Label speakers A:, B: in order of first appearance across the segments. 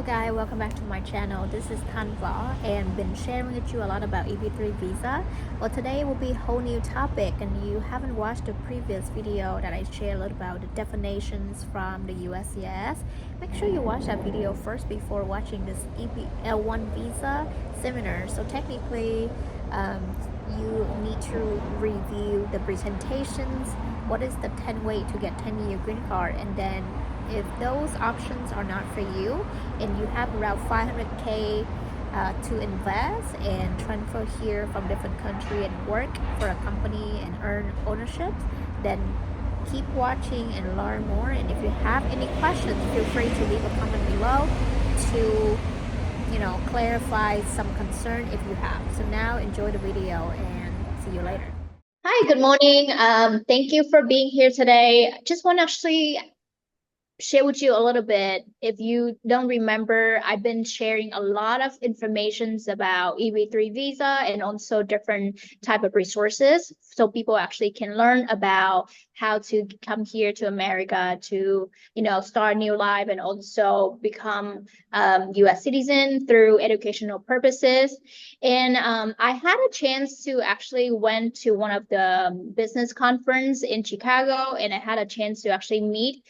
A: guys, welcome back to my channel. This is Tanva and been sharing with you a lot about EB3 visa. Well, today will be a whole new topic, and you haven't watched the previous video that I shared a lot about the definitions from the USCIS. Make sure you watch that video first before watching this EB1 visa seminar. So technically, you need to review the presentations. What is the 10 way to get 10-year green card, and then if those options are not for you and you have around 500k to invest and transfer here from different country and work for a company and earn ownership, then keep watching and learn more. And if you have any questions, feel free to leave a comment below to clarify some concern if you have. So now enjoy the video and see you later.
B: Hi, good morning. Thank you for being here today. Just want to actually share with you a little bit. If you don't remember, I've been sharing a lot of informations about EB3 visa and also different type of resources, so people actually can learn about how to come here to America to start a new life and also become US citizen through educational purposes. And I had a chance to actually went to one of the business conference in Chicago, and I had a chance to actually meet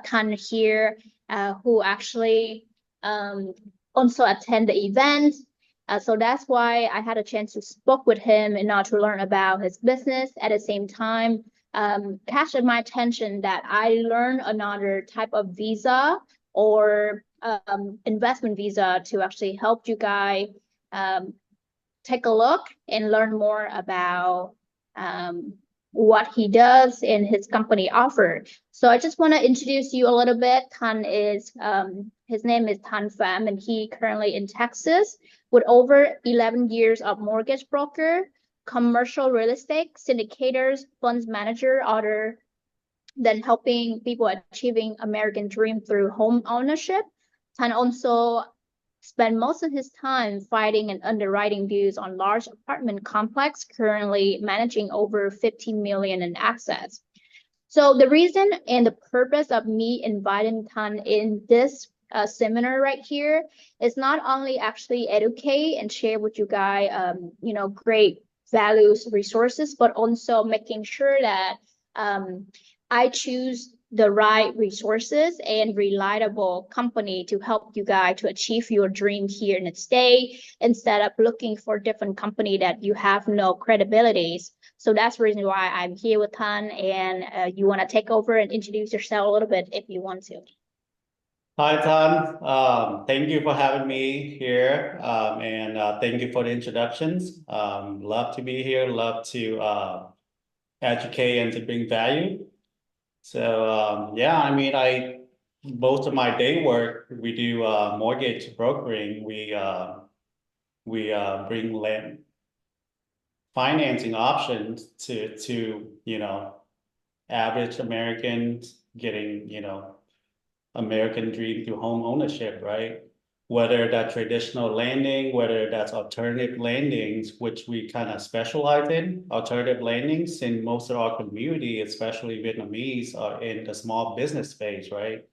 B: Tan here, who actually also attend the event. So that's why I had a chance to speak with him and not to learn about his business. At the same time, catch my attention that I learned another type of visa or investment visa to actually help you guys take a look and learn more about what he does and his company offer. So I just want to introduce you a little bit. Tan is, his name is Tan Pham, and he currently in Texas with over 11 years of mortgage broker, commercial real estate, syndicators, funds manager, other than helping people achieving American dream through home ownership. Tan also spent most of his time fighting and underwriting deals on large apartment complex, currently managing over 15 million in assets. So the reason and the purpose of me inviting Tan in this seminar right here is not only actually educate and share with you guys, great values, resources, but also making sure that I choose the right resources and reliable company to help you guys to achieve your dream here in the state, instead of looking for different company that you have no credibilities. So that's the reason why I'm here with Tan, and you want to take over and introduce yourself a little bit if you want to.
C: Hi, Tan. Thank you for having me here, and thank you for the introductions. Love to be here, love to educate and to bring value. So yeah, I mean, most of my day work, we do mortgage brokering. We bring land financing options to average Americans getting American dream through home ownership, right? Whether that's traditional lending, whether that's alternative lendings, which we kind of specialize in. Alternative lendings in most of our community, especially Vietnamese, are in the small business space, right?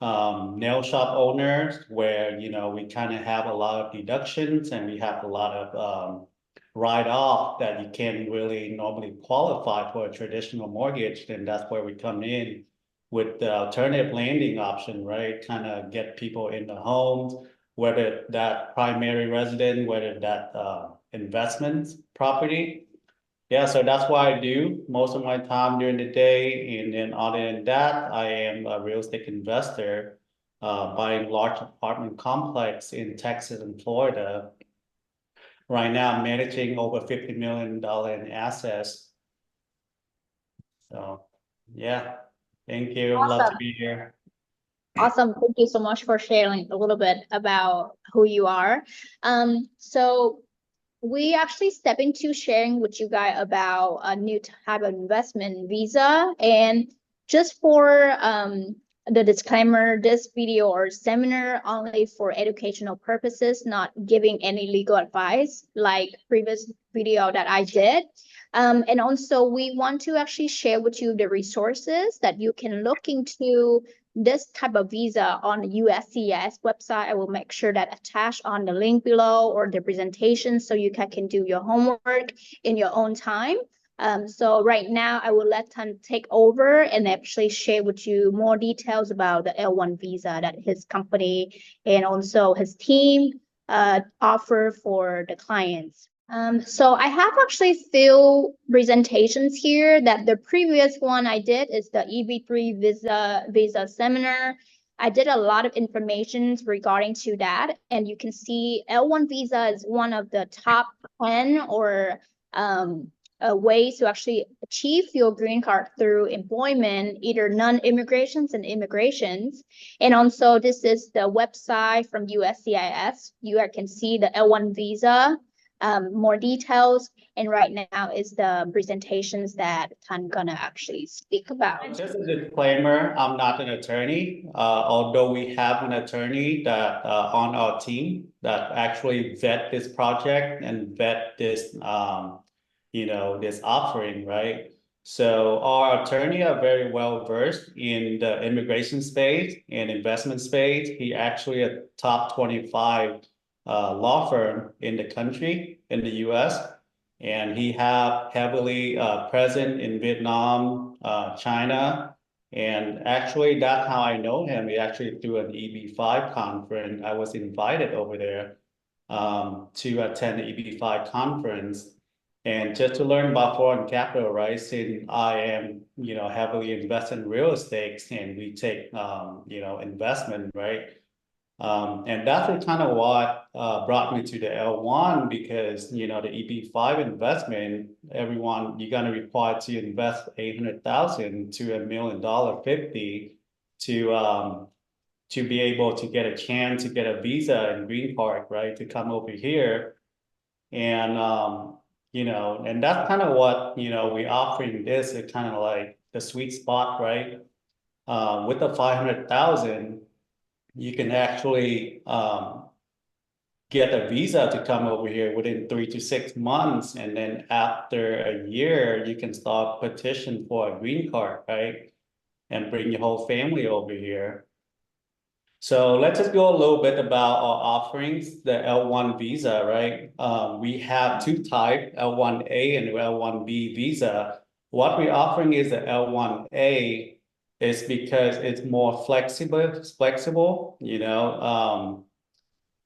C: Nail shop owners, where we kind of have a lot of deductions and we have a lot of write-off that you can't really normally qualify for a traditional mortgage. Then that's where we come in with the alternative lending option, right? Kind of get people in the homes, whether that primary resident, whether that investment property. Yeah, so that's what I do most of my time during the day. And then other than that, I am a real estate investor, buying large apartment complex in Texas and Florida. Right now, I'm managing over $50 million in assets. So yeah, thank you.
B: Awesome.
C: Love to be here.
B: Awesome. Thank you so much for sharing a little bit about who you are. So we actually step into sharing with you guys about a new type of investment visa. And just for the disclaimer, this video or seminar only for educational purposes, not giving any legal advice like previous video that I did. And also we want to actually share with you the resources that you can look into this type of visa on the USCIS website. I will make sure that attach on the link below or the presentation so you can do your homework in your own time. So right now I will let Tan take over and actually share with you more details about the L1 visa that his company and also his team offer for the clients. So I have actually few presentations here. That the previous one I did is the EB3 visa seminar. I did a lot of information regarding to that, and you can see L1 visa is one of the top 10 or ways to actually achieve your green card through employment, either non-immigrations and immigrations. And also this is the website from USCIS. You can see the L1 visa, more details. And right now is the presentations that I'm gonna actually speak about.
C: Just a disclaimer, I'm not an attorney, although we have an attorney that on our team that actually vet this project and vet this, this offering, right? So our attorney are very well versed in the immigration space and investment space. He actually a top 25 law firm in the country, in the US. And he have heavily present in Vietnam, China. And actually, that's how I know him. He actually through an EB5 conference. I was invited over there to attend the EB5 conference. And just to learn about foreign capital, right? Since I am, heavily invested in real estate and we take, investment, right? And that's kind of what brought me to the L1 because, the EB5 investment, everyone, you're going to require to invest 800,000 to $1 million 50 to be able to get a chance to get a visa and green card, right? To come over here. And, and that's kind of what, we're offering this, it's kind of like the sweet spot, right? With the 500,000, you can actually get a visa to come over here within 3 to 6 months. And then after a year, you can start petition for a green card, right? And bring your whole family over here. So let's just go a little bit about our offerings, the L1 visa, right? We have two types, L1A and L1B visa. What we're offering is the L1A is because it's more flexible,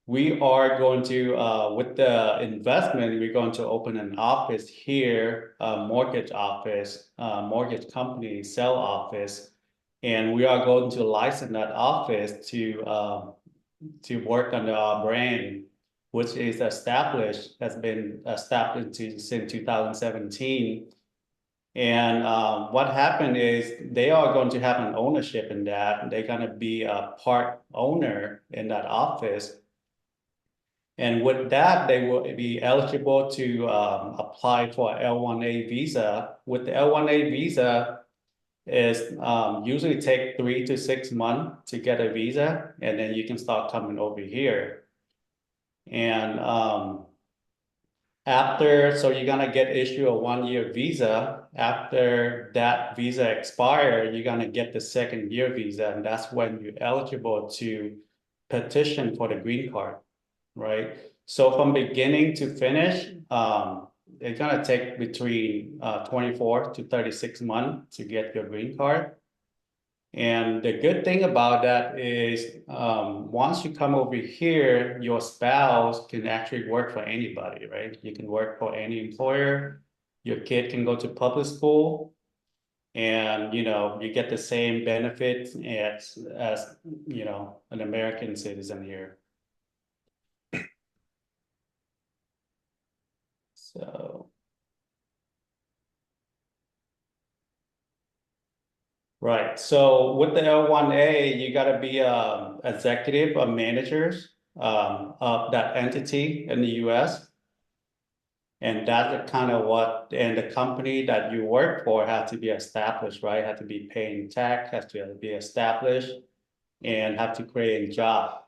C: we are going to, with the investment, we're going to open an office here, a mortgage office, mortgage company, sell office. And we are going to license that office to work under our brand, which is established, has been established since 2017. And what happened is they are going to have an ownership in that. They're going to be a part owner in that office. And with that, they will be eligible to apply for L1A visa. With the L1A visa, is usually take 3 to 6 months to get a visa, and then you can start coming over here. And so you're gonna get issued a 1-year visa. After that visa expire, you're gonna get the 2nd-year visa, and that's when you're eligible to petition for the green card, right? So from beginning to finish, it's gonna take between 24 to 36 months to get your green card. And the good thing about that is once you come over here, your spouse can actually work for anybody, right? You can work for any employer. Your kid can go to public school, and you get the same benefits as an American citizen here. So. Right. So with the L1A, you got to be executive or managers of that entity in the US. And that's kind of and the company that you work for has to be established, right? Have to be paying tax, has to be established, and have to create a job.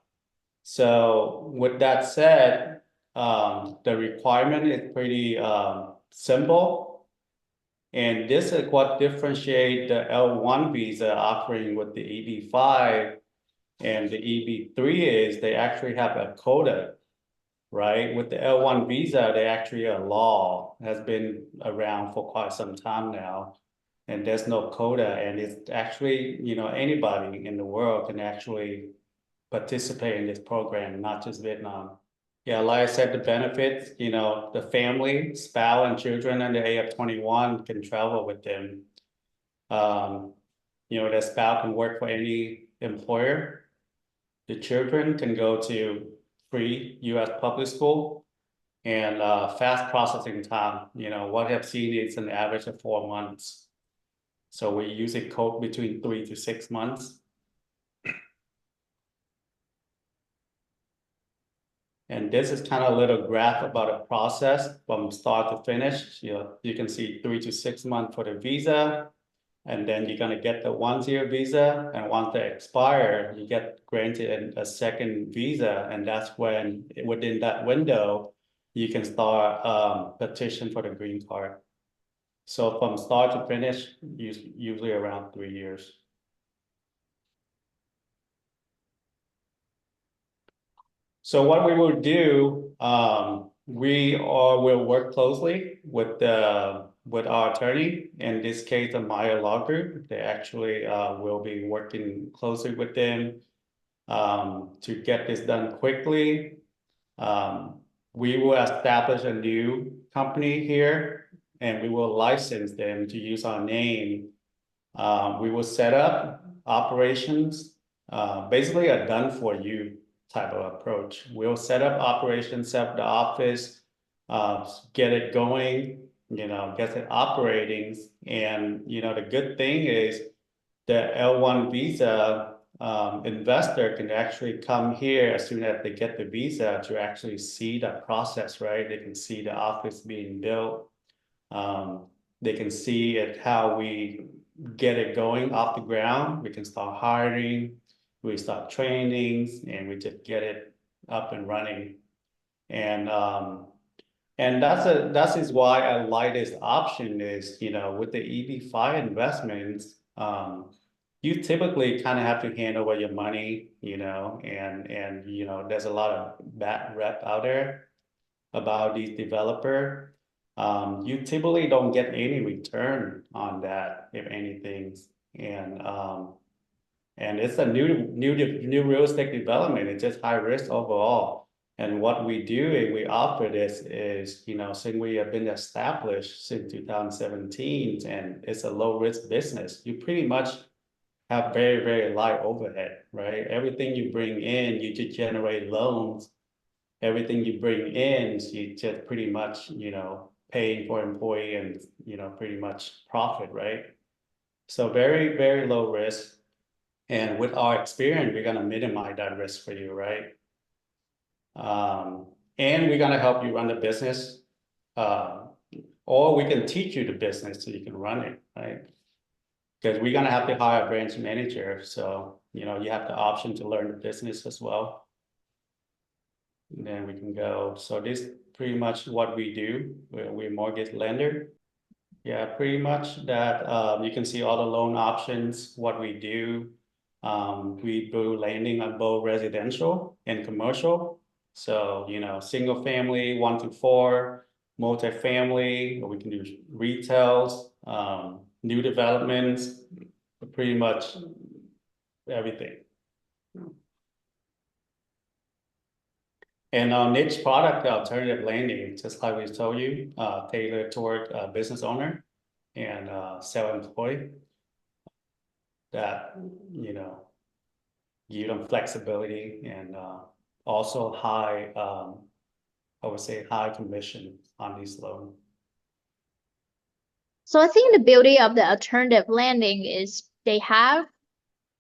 C: So with that said, the requirement is pretty simple. And this is what differentiate the L1 visa offering with the EB5 and the EB3 is they actually have a quota, right? With the L1 visa, they actually a law has been around for quite some time now. And there's no quota, and it's actually, anybody in the world can actually participate in this program, not just Vietnam. Yeah, like I said, the benefits, the family, spouse, and children under the age of 21 can travel with them. The spouse can work for any employer. The children can go to free US public school and fast processing time. What I've seen is an average of 4 months. So we usually quote between 3 to 6 months. And this is kind of a little graph about a process from start to finish. You can see 3 to 6 months for the visa, and then you're gonna get the 1-year visa, and once they expire, you get granted a second visa, and that's when within that window, you can start petition for the green card. So from start to finish, usually around 3 years. So what we will do, will work closely with our attorney. In this case, the Meyer Law Group. They actually will be working closely with them to get this done quickly. We will establish a new company here, and we will license them to use our name. We will set up operations, basically a done for you type of approach. We'll set up operations, set up the office, get it going, get it operating. And, the good thing is the L1 visa investor can actually come here as soon as they get the visa to actually see that process, right? They can see the office being built. They can see it, how we get it going off the ground. We can start hiring, we start trainings, and we just get it up and running. And that is why I like this option is, with the EB5 investments, you typically kind of have to hand over your money, and there's a lot of bad rep out there about these developer. You typically don't get any return on that, if anything. And it's a new real estate development. It's just high risk overall. And what we do is we offer this is, since we have been established since 2017, and it's a low risk business, you pretty much have very, very light overhead, right? Everything you bring in, you just generate loans. Everything you bring in, you just pretty much, paying for employee and, pretty much profit, right? So very, very low risk. And with our experience, we're gonna minimize that risk for you, right? And we're gonna help you run the business. Or we can teach you the business so you can run it, right? Because we're gonna have to hire a branch manager. So, you have the option to learn the business as well. And then we can go. So this pretty much what we do. We're a mortgage lender. Yeah, pretty much that. You can see all the loan options, what we do. We do lending on both residential and commercial. So, single family, 1 to 4, multifamily, or we can do retails, new developments, pretty much everything. And our niche product, alternative lending, just like we told you, tailored toward a business owner and self-employed that, give them flexibility and also high, I would say high commission on these loans.
B: So I think the beauty of the alternative lending is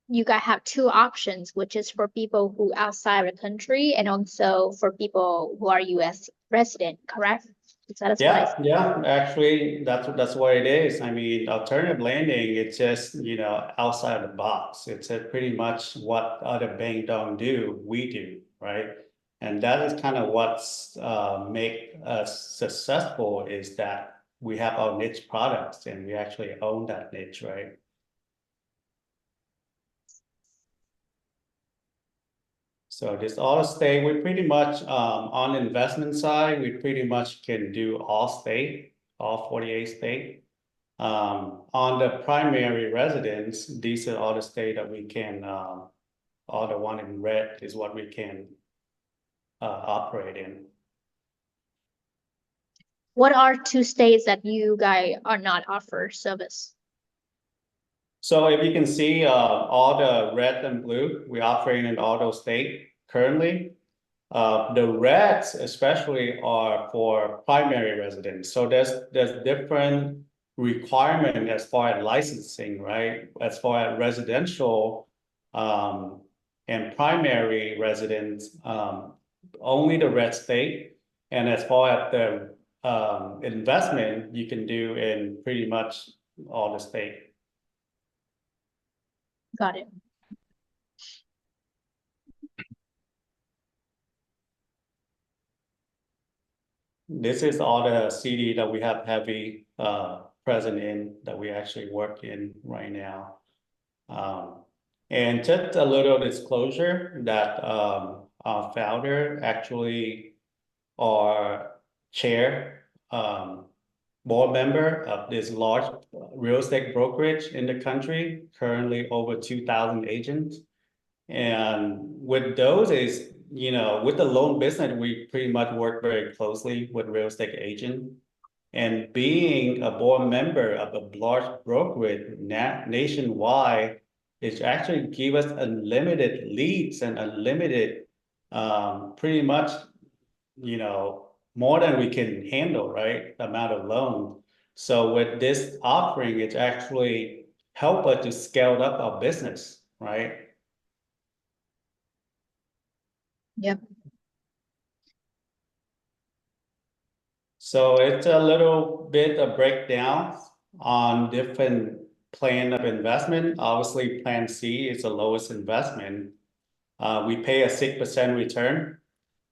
B: you guys have two options, which is for people who outside the country and also for people who are US resident, correct? Is that
C: Yeah, actually, that's what it is. I mean, alternative lending, it's just, outside the box. It's pretty much what other banks don't do, we do, right? And that is kind of what's make us successful is that we have our niche products and we actually own that niche, right? So this auto state, we pretty much on the investment side, we pretty much can do all state, all 48 state. On the primary residence, these are all the state that we can, all the one in red is what we can operate in.
B: What are 2 states that you guys are not offer service?
C: So if you can see all the red and blue, we operate in all those states currently. The reds especially are for primary residents. So there's different requirement as far as licensing, right? As far as residential and primary residents, only the red state. And as far as the investment, you can do in pretty much all the state.
B: Got it.
C: This is all the CD that we have heavy present in that we actually work in right now. And just a little disclosure that our founder actually our chair board member of this large real estate brokerage in the country, currently over 2,000 agents. And with those is, you know, with the loan business, we pretty much work very closely with real estate agent. And being a board member of a large brokerage nationwide, it actually give us unlimited leads and unlimited, pretty much, you know, more than we can handle, right? The amount of loan. So with this offering, it's actually help us to scale up our business, right?
B: Yep.
C: So it's a little bit of breakdown on different plan of investment. Obviously, plan C is the lowest investment. We pay a 6% return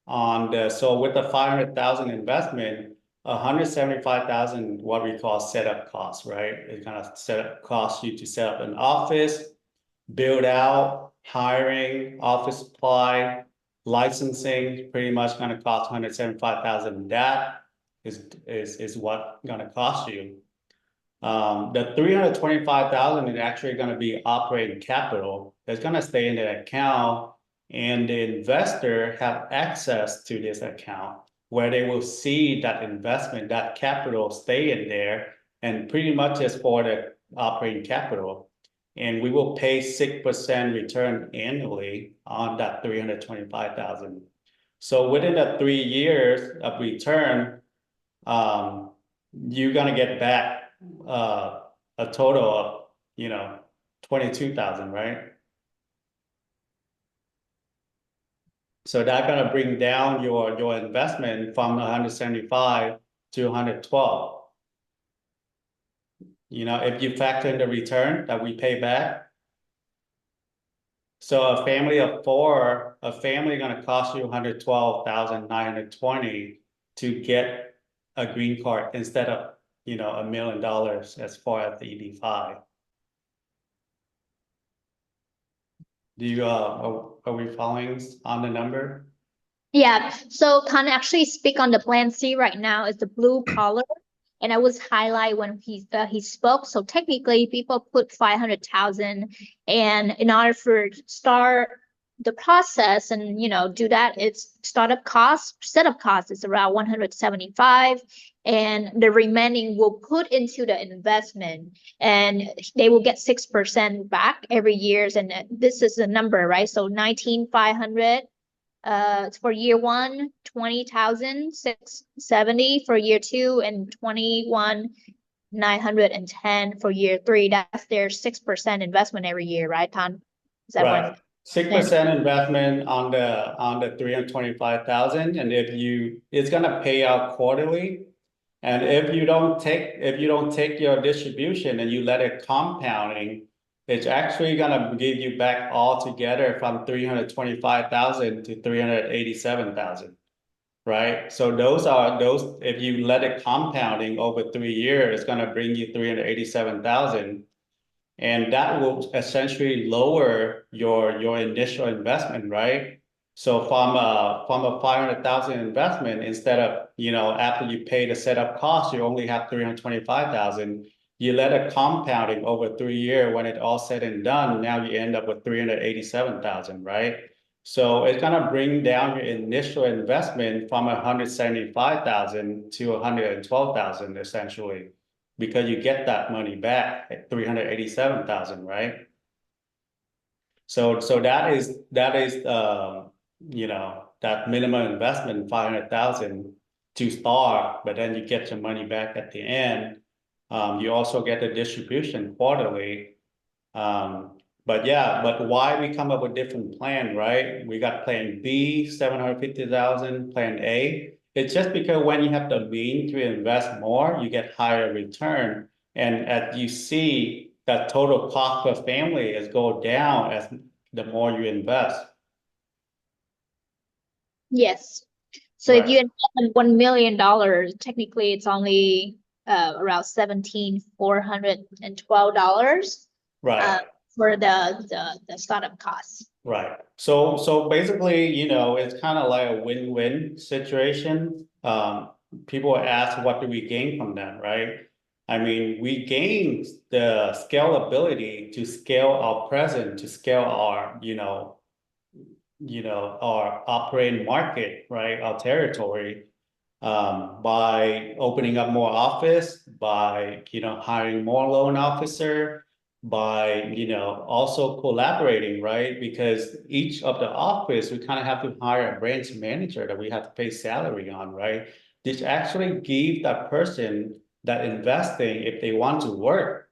C: on the, so with the 500,000 investment, 175,000, what we call setup costs, right? It's gonna cost you to set up an office, build out, hiring, office supply, licensing, pretty much gonna cost 175,000. That is what gonna cost you. The 325,000 is actually gonna be operating capital that's gonna stay in the account, and the investor have access to this account where they will see that investment, that capital stay in there, and pretty much is for the operating capital. And we will pay 6% return annually on that 325,000. So within the 3 years of return, you're gonna get back a total of, you know, 22,000, right? So that's gonna bring down your investment from 175 to 112. You know, if you factor in the return that we pay back. So a family of 4, a family gonna cost you 112,920 to get a green card instead of, you know, $1 million as far as the EB-5. Do you are we following on the number?
B: Yeah, so can actually speak on the plan C right now is the blue collar. And I was highlight when he spoke. So technically people put 500,000, and in order for start the process and do that, it's setup cost is around 175, and the remaining will put into the investment, and they will get 6% back every year. And this is the number, right? So 19,500 for year 1, 20,670 for year 2, and 21,910 for year 3. That's their 6% investment every year, right, Tan? Is that
C: right? 6% investment on the 325,000, and it's gonna pay out quarterly. And if you don't take your distribution and you let it compounding, it's actually gonna give you back altogether from 325,000 to 387,000. right? So those, if you let it compounding over 3 years, it's gonna bring you 387,000. And that will essentially lower your initial investment, right? So from a 500,000 investment, instead of, after you pay the setup cost, you only have 325,000. You let it compounding over 3 years, when it all said and done, now you end up with 387,000, right? So it's gonna bring down your initial investment from 175,000 to 112,000 essentially, because you get that money back at 387,000, right? So that is that minimum investment, 500,000 to start, but then you get your money back at the end. You also get the distribution quarterly. But yeah, but why we come up with different plan, right? We got plan B, 750,000, plan A. It's just because when you have the mean to invest more, you get higher return. And as you see, that total cost per family is go down as the more you invest.
B: Yes. So if
C: Right,
B: you invest $1 million, technically it's only around $17,412
C: right.
B: for the startup costs.
C: Right. So basically, it's kind of like a win-win situation. People ask, what do we gain from that, right? I mean, we gain the scalability to scale our presence, to scale our, our operating market, right? Our territory, by opening up more office, by, hiring more loan officer, by, also collaborating, right? Because each of the office, we kind of have to hire a branch manager that we have to pay salary on, right? This actually give that person that investing, if they want to work,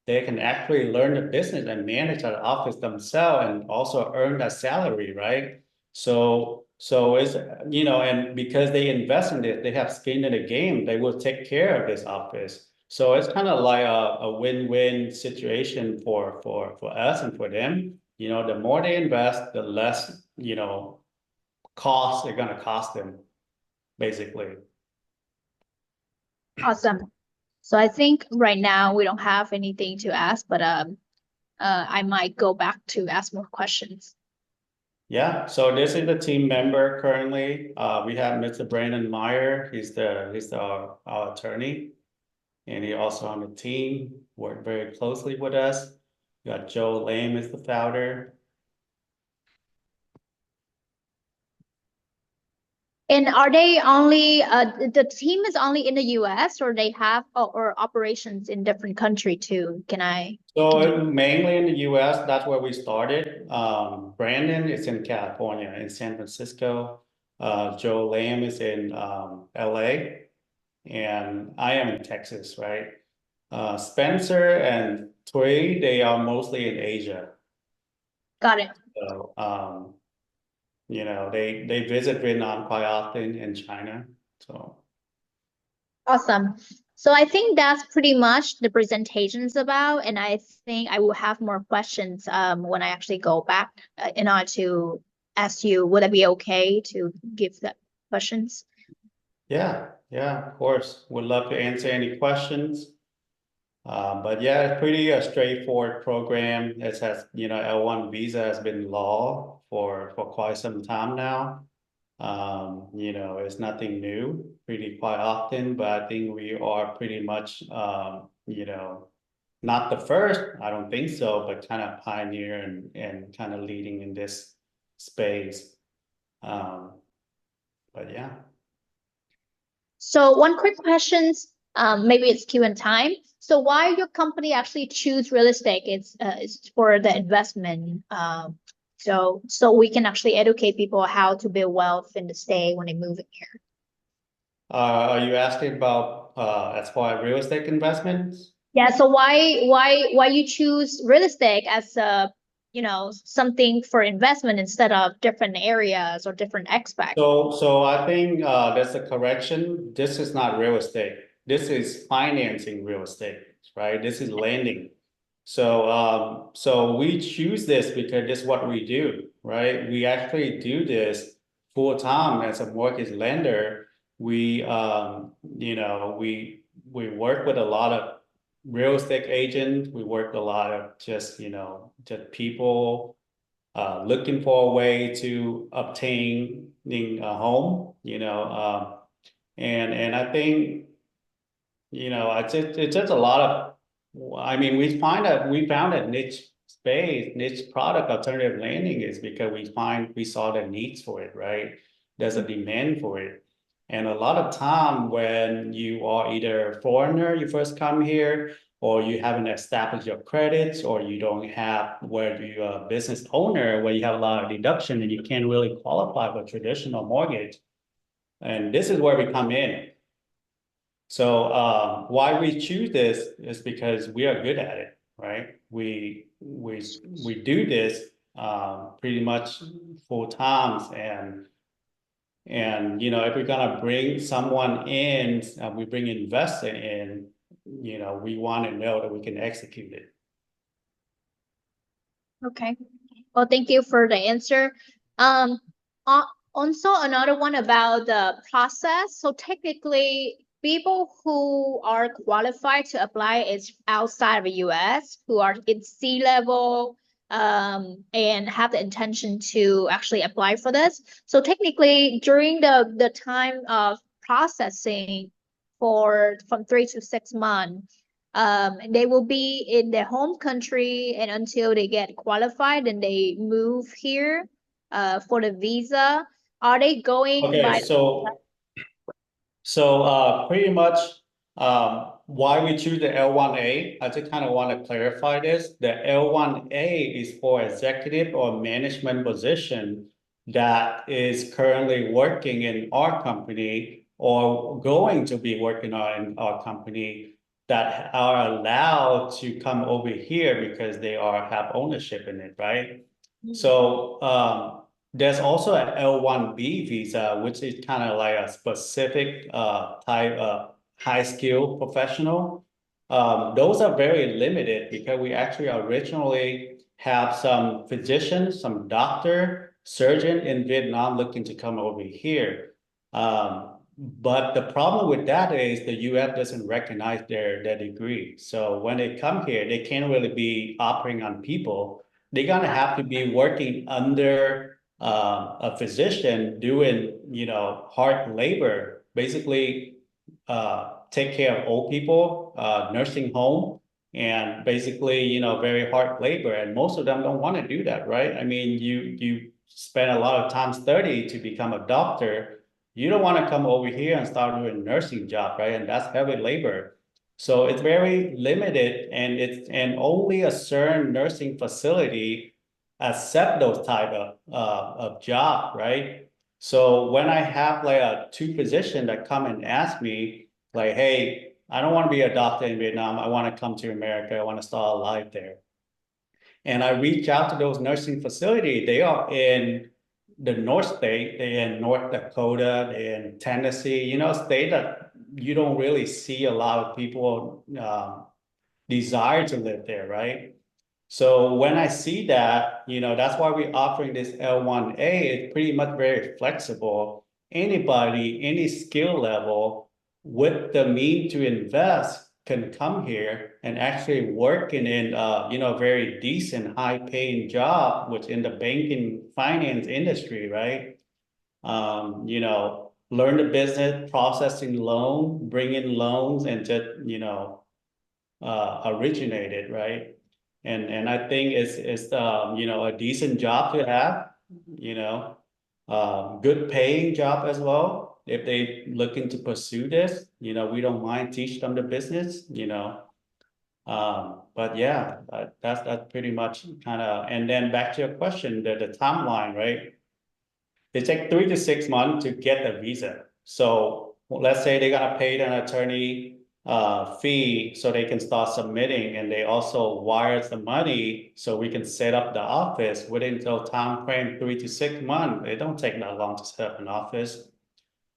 C: they can actually learn the business and manage that office themselves and also earn that salary, right? So it's, and because they invest in it, they have skin in the game, they will take care of this office. So it's kind of like a win-win situation for us and for them. The more they invest, the less, costs are gonna cost them, basically.
B: Awesome. So I think right now we don't have anything to ask, but I might go back to ask more questions.
C: Yeah, so this is the team member currently. We have Mr. Brandon Meyer. Our attorney. And he also on the team, worked very closely with us. We got Joe Lame as the founder.
B: And are they only the team is only in the US, or they have or operations in different country too? Can
C: So
B: you
C: mainly in the US, that's where we started. Brandon is in California, in San Francisco. Joe Lamb is in LA, and I am in Texas, right? Spencer and Tui, they are mostly in Asia.
B: got it?
C: So they visit Vietnam quite often, in China. So
B: Awesome. So I think that's pretty much the presentation's about, and I think I will have more questions when I actually go back in order to ask you, would it be okay to give the questions?
C: yeah, of course. Would love to answer any questions. But yeah, it's pretty a straightforward program. It has, L1 visa has been law for quite some time now. It's nothing new, pretty quite often, but I think we are pretty much, not the first, I don't think so, but kind of pioneer and kind of leading in this space. But yeah.
B: So one quick question, maybe it's Q&A time. So why your company actually choose real estate? It's for the investment. So we can actually educate people how to build wealth in the state when they move in here.
C: Are you asking about as far as real estate investments?
B: Yeah. So why you choose real estate as something for investment instead of different areas or different aspects?
C: So I think that's a correction. This is not real estate. This is financing real estate, right? This is lending. So we choose this because this is what we do, right? We actually do this full time as a mortgage lender, we we work with a lot of real estate agents. We work with a lot of just people looking for a way to obtain a home, and I think it's just a lot of. I mean, we found a niche space, niche product, alternative lending is because we saw the needs for it, right? There's a demand for it. And a lot of time when you are either a foreigner, you first come here, or you haven't established your credits, or you don't have where you're a business owner, where you have a lot of deduction and you can't really qualify for traditional mortgage. And this is where we come in. So why we choose this is because we are good at it, right? We do this pretty much full times, and if we're gonna bring someone in, we bring investor in, we want to know that we can execute it.
B: Okay. Well, thank you for the answer. Also another one about the process. So technically, people who are qualified to apply is outside of the US, who are in C-level, and have the intention to actually apply for this. So technically, during the time of processing from 3 to 6 months, they will be in their home country, and until they get qualified and they move here for the visa. Are they going
C: Okay,
B: by
C: so pretty much why we choose the L1A, I just kind of want to clarify this. The L1A is for executive or management position that is currently working in our company or going to be working in our company that are allowed to come over here because they have ownership in it, right? So there's also an L1B visa, which is kind of like a specific type of high skill professional. Those are very limited because we actually originally have some physicians, some doctor, surgeon in Vietnam looking to come over here. But the problem with that is the US doesn't recognize their degree. So when they come here, they can't really be operating on people. They're gonna have to be working under a physician doing, hard labor, basically take care of old people, nursing home, and basically, very hard labor. And most of them don't want to do that, right? I mean, you spend a lot of time study to become a doctor. You don't want to come over here and start doing a nursing job, right? And that's heavy labor. So it's very limited, and only a certain nursing facility accept those type of job, right? So when I have like two physicians that come and ask me, like, hey, I don't want to be a doctor in Vietnam. I want to come to America. I want to start a life there. And I reach out to those nursing facilities. They are in the North State, they're in North Dakota, they're in Tennessee, state that you don't really see a lot of people desire to live there, right? So when I see that, that's why we're offering this L1A. It's pretty much very flexible. Anybody, any skill level with the mean to invest can come here and actually work in a very decent, high-paying job, which in the banking finance industry, right? Learn the business, processing loan, bringing loans, and just originate it, right? And I think it's a decent job to have, good paying job as well. If they looking to pursue this, we don't mind teach them the business, But yeah, that's pretty much kind of. And then back to your question, the timeline, right? It takes 3 to 6 months to get the visa. So let's say they're gonna pay an attorney fee so they can start submitting, and they also wires the money so we can set up the office within the time frame 3 to 6 months. It don't take that long to set up an office.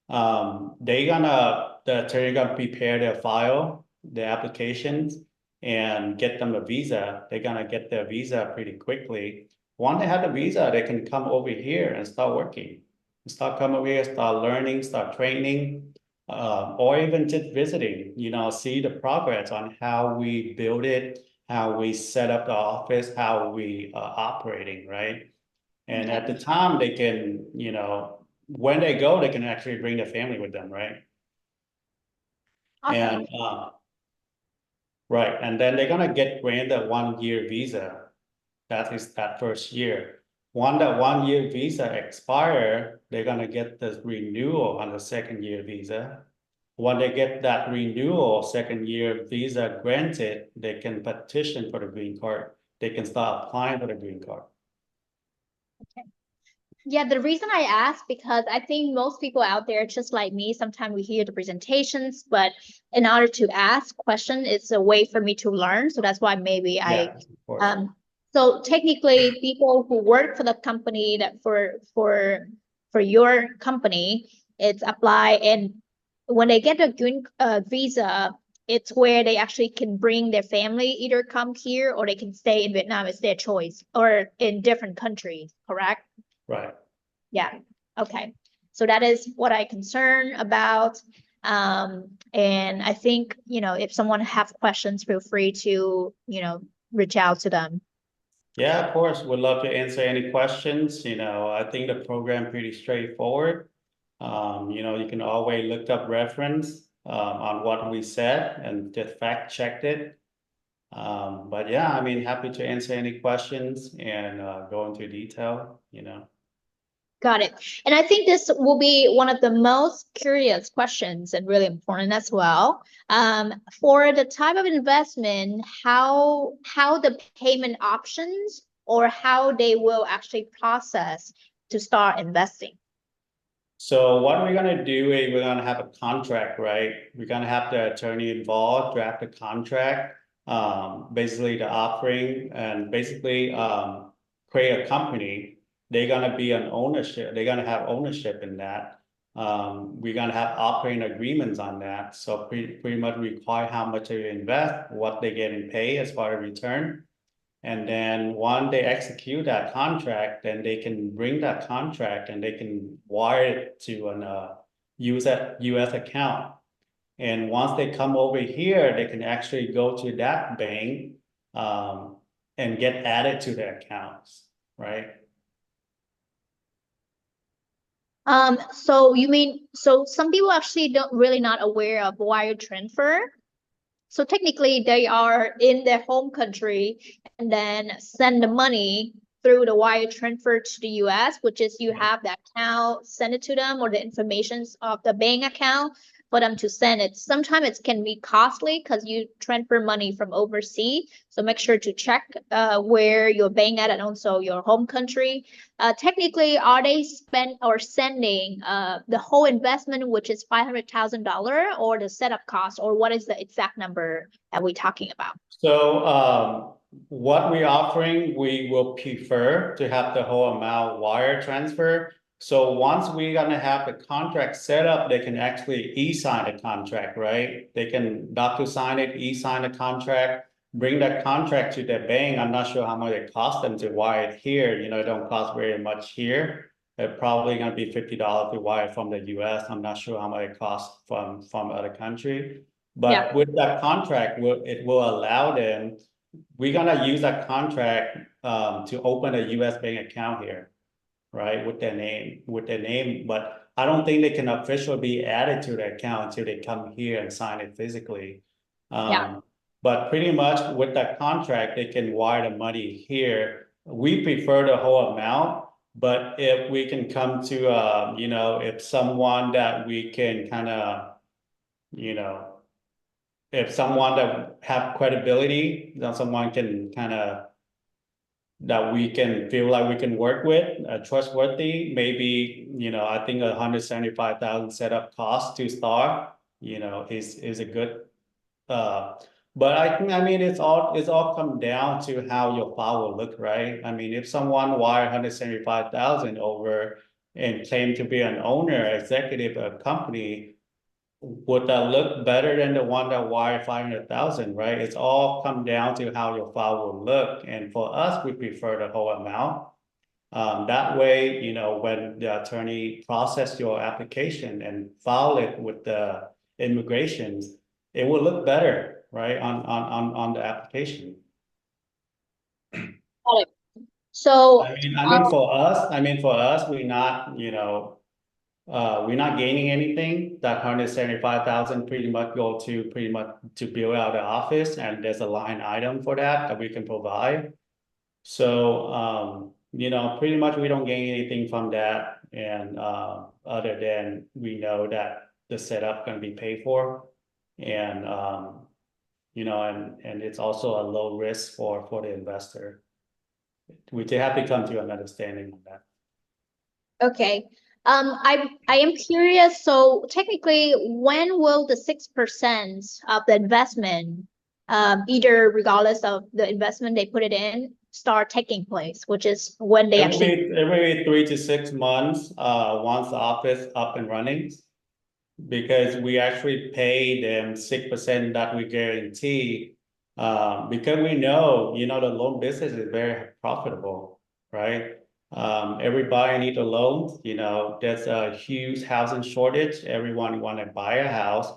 C: The attorney gonna prepare their file, the applications, and get them a visa. They're gonna get their visa pretty quickly. Once they have the visa, they can come over here and start working. Start coming over here, start learning, start training, or even just visiting, see the progress on how we build it, how we set up the office, how we are operating, right? And
B: Okay.
C: at the time, they can, when they go, they can actually bring their family with them, right?
B: Awesome.
C: And right, and then they're gonna get granted a 1 year visa. That is that first year. When that 1 year visa expire, they're gonna get the renewal on the second year visa. When they get that renewal, second year visa granted, they can petition for the green card. They can start applying for the green card.
B: Yeah, the reason I ask because I think most people out there, just like me, sometimes we hear the presentations, but in order to ask question, it's a way for me to learn. So that's why maybe
C: Yeah, of course.
B: so technically people who work for the company that for your company, it's apply, and when they get a green visa, it's where they actually can bring their family, either come here or they can stay in Vietnam. It's their choice, or in different countries, correct?
C: Right.
B: Yeah. Okay. So that is what I concern about. And I think, if someone have questions, feel free to, reach out to them.
C: Yeah, of course. Would love to answer any questions. I think the program pretty straightforward. You can always look up reference on what we said and just fact checked it. But yeah, I mean, happy to answer any questions and go into detail.
B: Got it. And I think this will be one of the most curious questions and really important as well. For the type of investment, how the payment options or how they will actually process to start investing.
C: So what we're gonna do is we're gonna have a contract, right? We're gonna have the attorney involved, draft the contract, basically the offering, and basically create a company. They're gonna be an ownership. They're gonna have ownership in that. We're gonna have operating agreements on that. So pretty much require how much they invest, what they get in pay as far as return. And then once they execute that contract, then they can bring that contract and they can wire it to an US account. And once they come over here, they can actually go to that bank and get added to their accounts, right?
B: So you mean, so some people actually don't really not aware of wire transfer. So technically they are in their home country and then send the money through the wire transfer to the US, which is you have the account, send it to them, or the information of the bank account for them to send it. Sometimes it can be costly because you transfer money from overseas. So make sure to check where your bank at and also your home country. Technically, are they spend or sending the whole investment, which is $500,000, or the setup cost, or what is the exact number that we're talking about?
C: So what we're offering, we will prefer to have the whole amount wire transfer. So once we're gonna have the contract set up, they can actually e-sign the contract, right? They can DocuSign it, e-sign the contract, bring that contract to their bank. I'm not sure how much it costs them to wire it here. It don't cost very much here. It's probably gonna be $50 to wire from the US. I'm not sure how much it costs from other country. But with that contract, it will allow them, we're gonna use that contract to open a US bank account here, right? With their name, but I don't think they can officially be added to the account until they come here and sign it physically. But pretty much with that contract, they can wire the money here. We prefer the whole amount, but if we can come to if someone that we can kind of, if someone that have credibility, that someone can kind of, that we can feel like we can work with, trustworthy, maybe, I think 175,000 setup cost to start, is a good, but I mean, it's all come down to how your file will look, right? I mean, if someone wire 175,000 over and claim to be an owner, executive of a company, would that look better than the one that wired 500,000, right? It's all come down to how your file will look. And for us, we prefer the whole amount. That way, you know, when the attorney process your application and file it with the immigrations, it will look better, right, on the application.
B: Got it. So,
C: For us, we're not, you know, we're not gaining anything. That 175,000 pretty much go to build out the office, and there's a line item for that we can provide. So, you know, pretty much we don't gain anything from that, and other than we know that the setup gonna be paid for, and you know, and it's also a low risk for the investor. We have to come to an understanding of that.
B: okay. I am curious. So technically, when will the 6% of the investment, either regardless of the investment they put it in, start taking place, which is when they actually.
C: Every 3 to 6 months, once the office up and running, because we actually pay them 6% that we guarantee. Because we know, you know, the loan business is very profitable, right? Everybody need a loan, you know, there's a huge housing shortage. Everyone want to buy a house.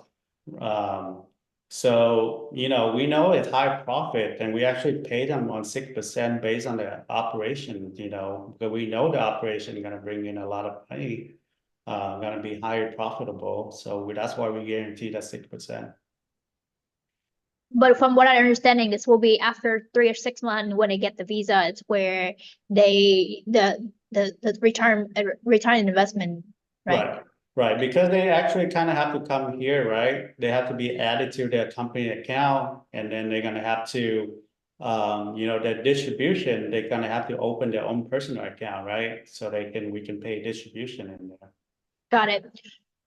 C: So, you know, we know it's high profit, and we actually pay them on 6% based on the operation, you know, because we know the operation is gonna bring in a lot of money, gonna be higher profitable. So that's why we guarantee that 6%.
B: But from what I'm understanding, this will be after 3 or 6 months when they get the visa. It's where they the return investment, right?
C: Right, because they actually kind of have to come here, right? They have to be added to their company account, and then they're gonna have to, you know, their distribution, they're gonna have to open their own personal account, right? So we can pay distribution in there.
B: Got it.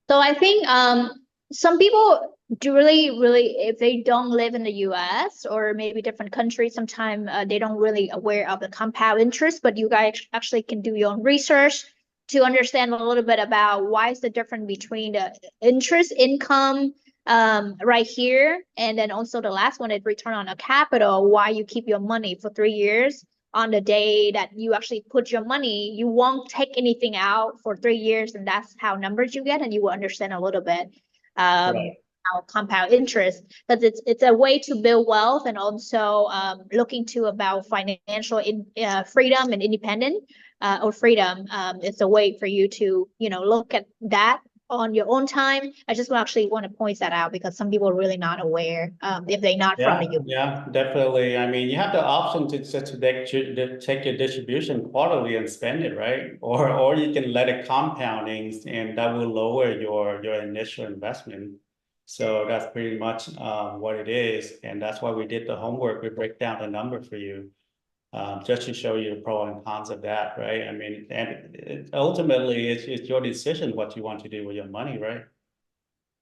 B: So I think some people do really, if they don't live in the US or maybe different countries, sometimes they don't really aware of the compound interest, but you guys actually can do your own research to understand a little bit about why is the difference between the interest income right here, and then also the last one is return on the capital, why you keep your money for 3 years. On the day that you actually put your money, you won't take anything out for 3 years, and that's how numbers you get, and you will understand a little bit
C: Right.
B: how compound interest, because it's a way to build wealth, and also looking to about financial freedom and independent or freedom. It's a way for you to, you know, look at that on your own time. I just actually want to point that out because some people are really not aware if they're not from the US.
C: Yeah, definitely. I mean, you have the option to take your distribution quarterly and spend it, right? Or you can let it compounding, and that will lower your initial investment. So that's pretty much what it is, and that's why we did the homework. We break down the number for you, just to show you the pro and cons of that, right? I mean, and ultimately, it's your decision what you want to do with your money, right?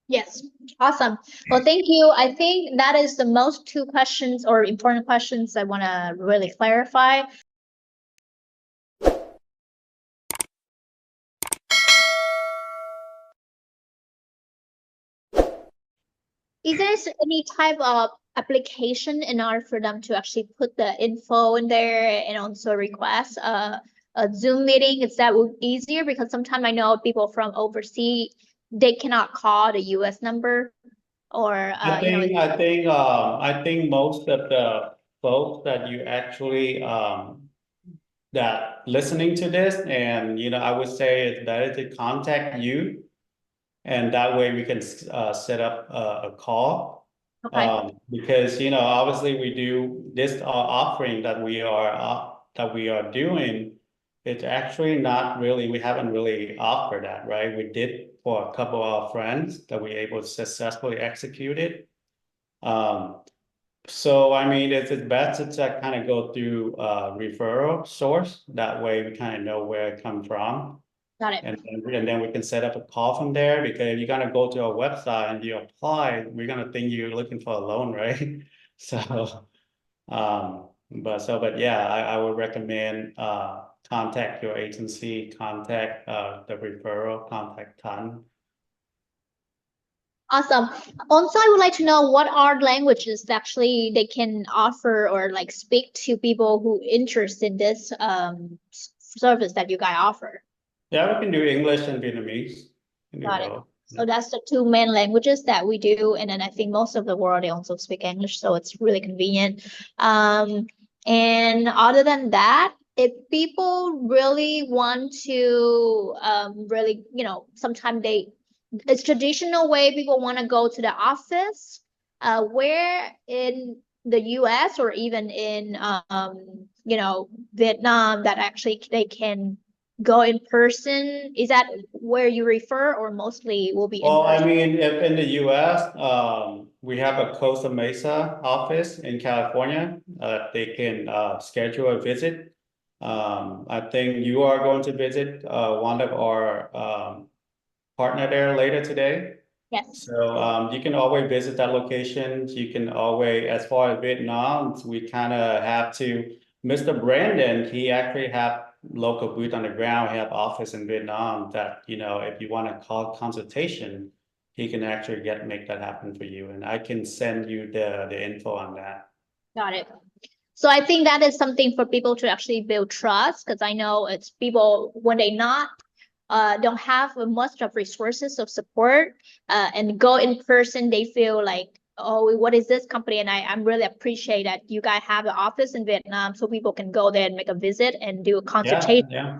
B: Yes, awesome. Well, thank you. I think that is the most two questions or important questions I want to really clarify. Is there any type of application in order for them to actually put the info in there and also request a Zoom meeting? Is that easier? Because sometimes I know people from overseas, they cannot call the US number, or you know.
C: I think most of the folks that you actually that listening to this, and you know, I would say it's better to contact you, and that way we can set up a call.
B: Okay.
C: Because you know, obviously we do this offering that we are doing. It's actually not really, we haven't really offered that, right? We did for a couple of our friends that we able to successfully execute it. So I mean, it's better to kind of go through referral source. That way we kind of know where it come from.
B: Got it.
C: And then we can set up a call from there, because if you're gonna go to our website and you apply, we're gonna think you're looking for a loan, right? So, but yeah, I would recommend contact your agency, contact the referral, contact Tan.
B: Awesome. Also, I would like to know what are languages that actually they can offer or like speak to people who interest in this service that you guys offer.
C: Yeah, we can do English and Vietnamese. We can do
B: Got it.
C: both.
B: So that's the two main languages that we do. And then I think most of the world, they also speak English. So it's really convenient. And other than that, if people really want to really, sometimes it's traditional way people want to go to the office, where in the US or even in Vietnam that actually they can go in person? Is that where you refer, or mostly will be in
C: Well, I
B: person?
C: mean, if in the US, we have a Costa Mesa office in California. They can schedule a visit. I think you are going to visit one of our partner there later today.
B: Yes.
C: So you can always visit that location. You can always, as far as Vietnam, we kind of have to, Mr. Brandon, he actually have local boots on the ground. He have office in Vietnam that, if you want to call consultation, he can actually make that happen for you. And I can send you the info on that.
B: Got it. So I think that is something for people to actually build trust, because I know it's people when they not don't have much of resources of support and go in person, they feel like, oh, what is this company? And I'm really appreciate that you guys have an office in Vietnam so people can go there and make a visit and do a
C: Yeah,
B: consultation,
C: yeah.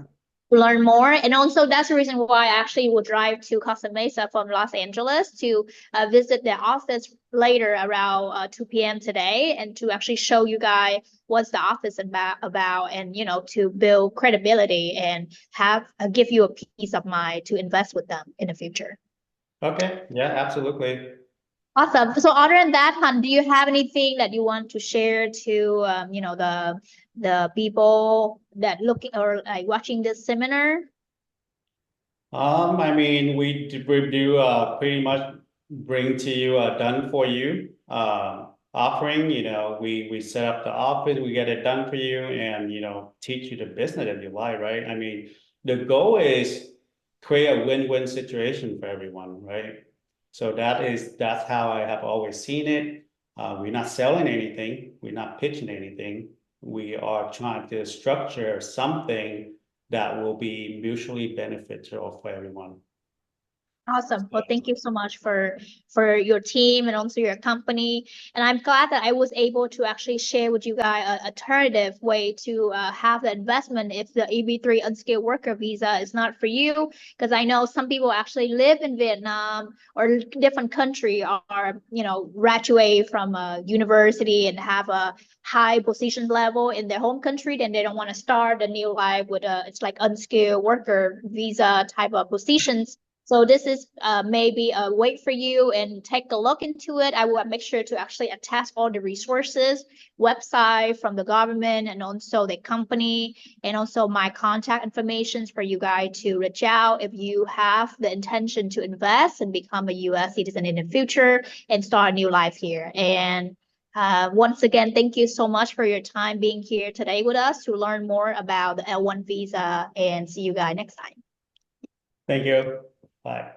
B: learn more. And also that's the reason why I actually will drive to Costa Mesa from Los Angeles to visit the office later around 2 p.m. today, and to actually show you guys what's the office about, and to build credibility and have give you a peace of mind to invest with them in the future.
C: Okay, yeah, absolutely.
B: Awesome. So other than that, Han, do you have anything that you want to share to the people that looking or like watching this seminar?
C: I mean, we do pretty much bring to you a done for you offering. We set up the office, we get it done for you, and teach you the business that you like, right? I mean, the goal is create a win-win situation for everyone, right? So that's how I have always seen it. We're not selling anything, we're not pitching anything. We are trying to structure something that will be mutually beneficial for everyone.
B: Awesome. Well, thank you so much for your team and also your company. And I'm glad that I was able to actually share with you guys an alternative way to have the investment if the EB3 unskilled worker visa is not for you. Because I know some people actually live in Vietnam or different country, or graduate from a university and have a high position level in their home country, then they don't want to start a new life with it's like unskilled worker visa type of positions. So this is maybe a wait for you, and take a look into it. I will make sure to actually attach all the resources, website from the government, and also the company, and also my contact information for you guys to reach out if you have the intention to invest and become a US citizen in the future and start a new life here. And once again, thank you so much for your time being here today with us to learn more about the L1 visa, and see you guys next time.
C: Thank you. Bye.